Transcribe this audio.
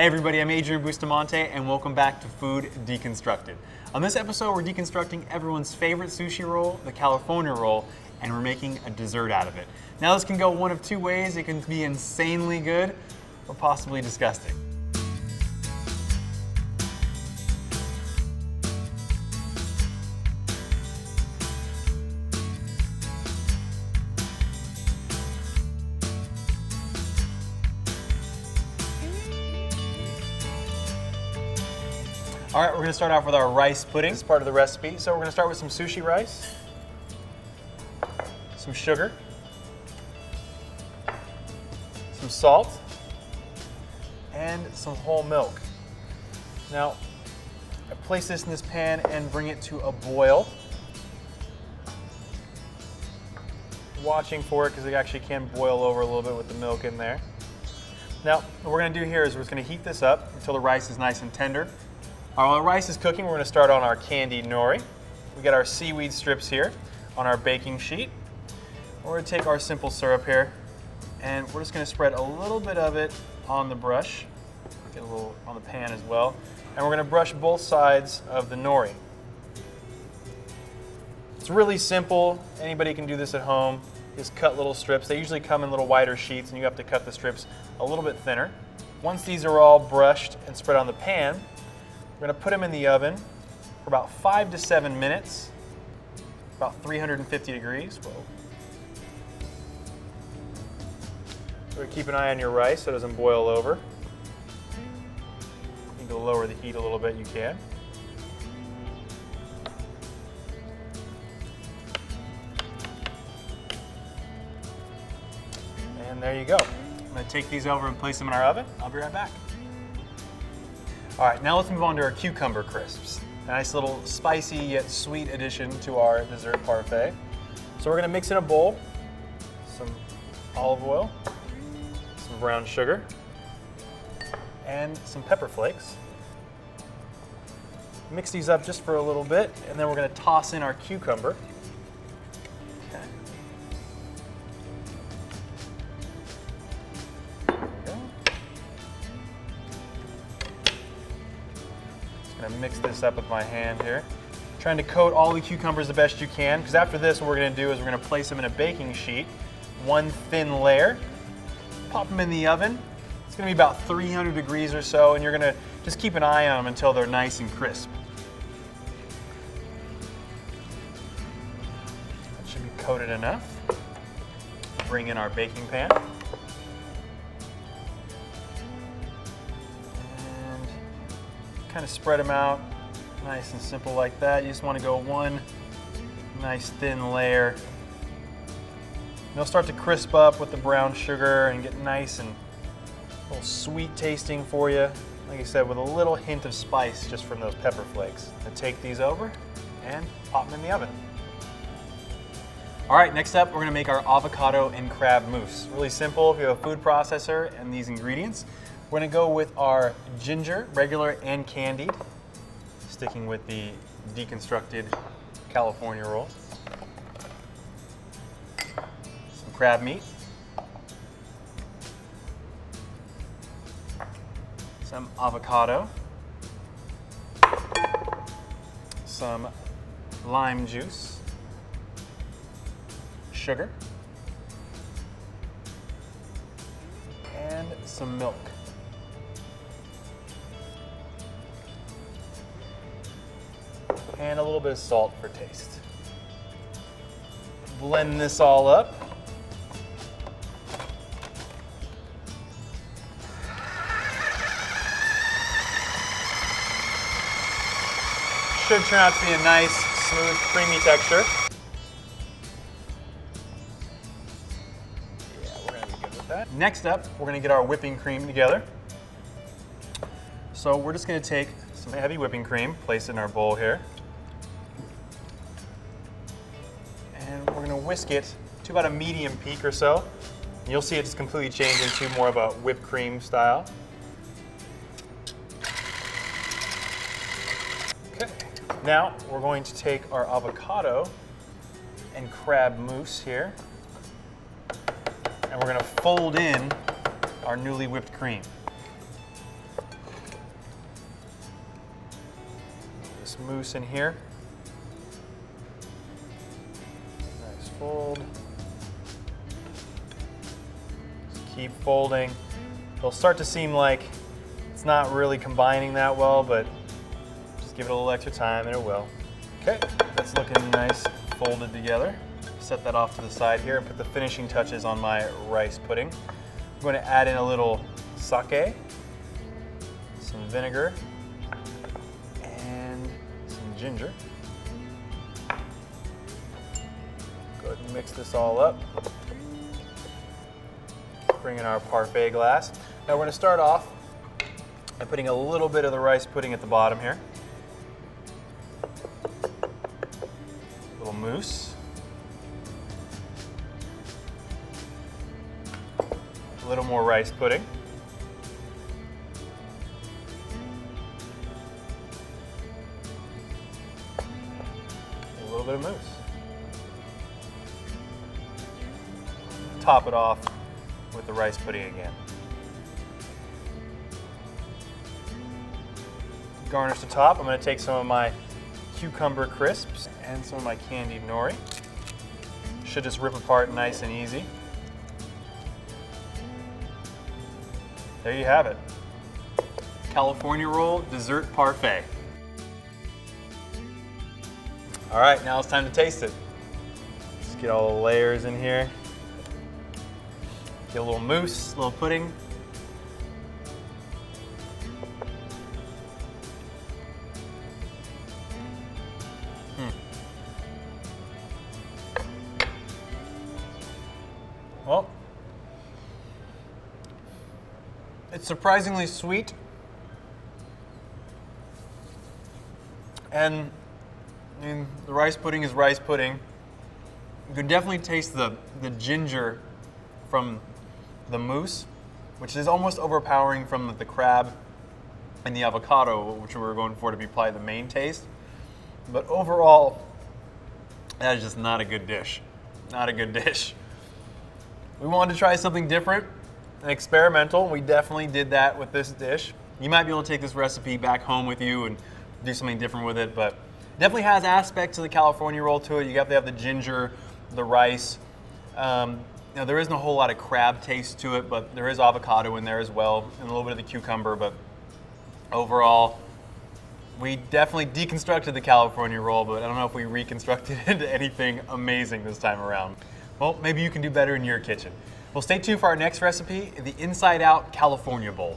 Hey everybody, I'm Adrian Bustamante and welcome back to Food Deconstructed. On this episode, we're deconstructing everyone's favorite sushi roll, the California roll, and we're making a dessert out of it. Now this can go one of two ways. It can be insanely good or possibly disgusting. All right, we're gonna start off with our rice pudding. This is part of the recipe. So we're gonna start with some sushi rice, some sugar, some salt, and some whole milk. Now, I place this in this pan and bring it to a boil. Watching for it because it actually can boil over a little bit with the milk in there. Now, what we're gonna do here is we're just gonna heat this up until the rice is nice and tender. While our rice is cooking, we're going to start on our Candied Nori. We got our seaweed strips here on our baking sheet. We're going to take our simple syrup here, and we're just going to spread a little bit of it on the brush, get a little on the pan as well, and we're going to brush both sides of the nori. It's really simple. Anybody can do this at home. Just cut little strips. They usually come in little wider sheets, and you have to cut the strips a little bit thinner. Once these are all brushed and spread on the pan, we're going to put them in the oven for about 5 to 7 minutes, about 350 degrees. Whoa. So keep an eye on your rice so it doesn't boil over. You can lower the heat a little bit, you can. And there you go. I'm going to take these over and place them in our oven. I'll be right back. All right, now let's move on to our cucumber crisps. A nice little spicy yet sweet addition to our dessert parfait. So we're gonna mix in a bowl some olive oil, some brown sugar, and some pepper flakes. Mix these up just for a little bit, and then we're gonna toss in our cucumber. Gonna mix this up with my hand here. Trying to coat all the cucumbers the best you can, because after this what we're gonna do is we're gonna place them in a baking sheet, one thin layer, pop them in the oven. It's gonna be about 300 degrees or so, and you're gonna just keep an eye on them until they're nice and crisp. That should be coated enough. Bring in our baking pan. Kind of spread them out nice and simple like that. You just want to go one nice thin layer. And they'll start to crisp up with the brown sugar and get nice and a little sweet tasting for you. Like I said, with a little hint of spice just from those pepper flakes. And take these over and pop them in the oven. All right, next up, we're gonna make our avocado and crab mousse. Really simple if you have a food processor and these ingredients. We're gonna go with our ginger, regular and candied, sticking with the deconstructed California roll. Some crab meat. Some avocado. Some lime juice. Sugar. And some milk. And a little bit of salt for taste. Blend this all up. Should turn out to be a nice, smooth, creamy texture. Yeah, we're gonna be good with that. Next up, we're gonna get our whipping cream together. So we're just gonna take some heavy whipping cream, place it in our bowl here. And we're gonna whisk it to about a medium peak or so. And you'll see it just completely change into more of a whipped cream style. Okay, now we're going to take our avocado and crab mousse here, and we're gonna fold in our newly whipped cream. this mousse in here. Nice fold. Just keep folding. It'll start to seem like it's not really combining that well, but just give it a little extra time and it will. Okay, that's looking nice folded together. Set that off to the side here and put the finishing touches on my rice pudding. I'm going to add in a little sake, some vinegar, and some ginger. Go ahead and mix this all up. Bring in our Parfait glass. Now we're going to start off by putting a little bit of the rice pudding at the bottom here. A little mousse. A little more rice pudding. A little bit of mousse. Top it off with the rice pudding again. Garnish the top. I'm going to take some of my cucumber crisps and some of my Candied Nori. Should just rip apart nice and easy. There you have it. California roll dessert parfait. All right, now it's time to taste it. Let's get all the layers in here. Get a little mousse, a little pudding. Well, it's surprisingly sweet, and I mean, the rice pudding is rice pudding. You can definitely taste the ginger from the mousse, which is almost overpowering from the crab and the avocado, which we were going for to be probably the main taste. But overall, that is just not a good dish. Not a good dish. We wanted to try something different and experimental. We definitely did that with this dish. You might be able to take this recipe back home with you and do something different with it, but it definitely has aspects of the California roll to it. You have to have the ginger, the rice. You know, there isn't a whole lot of crab taste to it, but there is avocado in there as well, and a little bit of the cucumber, but overall, we definitely deconstructed the California roll, but I don't know if we reconstructed it into anything amazing this time around. Well, maybe you can do better in your kitchen. Well, stay tuned for our next recipe, the Inside Out California Bowl.